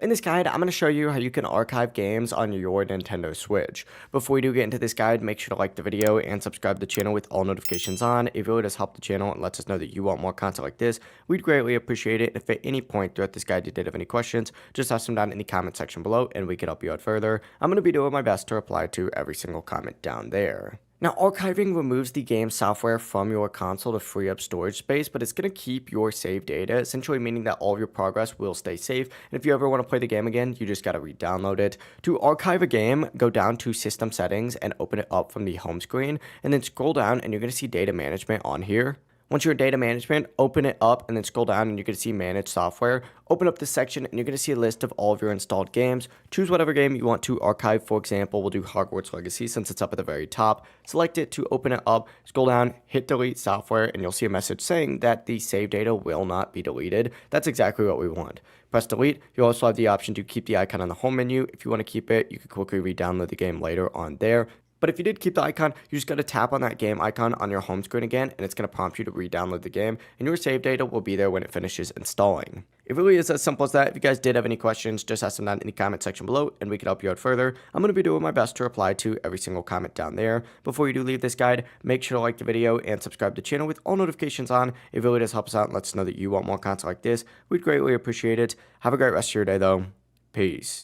In this guide, I'm going to show you how you can archive games on your Nintendo Switch. Before we do get into this guide, make sure to like the video and subscribe to the channel with all notifications on. It really does help the channel and lets us know that you want more content like this. We'd greatly appreciate it. If at any point throughout this guide you did have any questions, just ask them down in the comment section below and we can help you out further. I'm going to be doing my best to reply to every single comment down there. Now, archiving removes the game software from your console to free up storage space, but it's going to keep your save data, essentially meaning that all of your progress will stay safe. And if you ever want to play the game again, you just got to re-download it. To archive a game, go down to System Settings and open it up from the home screen, and then scroll down and you're going to see Data Management on here. Once you're in data management, open it up and then scroll down and you're going to see manage software. Open up this section and you're going to see a list of all of your installed games. Choose whatever game you want to archive. For example, we'll do Hogwarts Legacy since it's up at the very top. Select it to open it up, scroll down, hit delete software, and you'll see a message saying that the save data will not be deleted. That's exactly what we want. Press delete. You'll also have the option to keep the icon on the home menu. If you want to keep it, you can quickly re-download the game later on there. But if you did keep the icon, you just got to tap on that game icon on your home screen again, and it's going to prompt you to re-download the game, and your save data will be there when it finishes installing. It really is as simple as that. If you guys did have any questions, just ask them down in the comment section below, and we can help you out further. I'm going to be doing my best to reply to every single comment down there. Before you do leave this guide, make sure to like the video and subscribe to the channel with all notifications on. It really does help us out and lets us know that you want more content like this. We'd greatly appreciate it. Have a great rest of your day, though. Peace.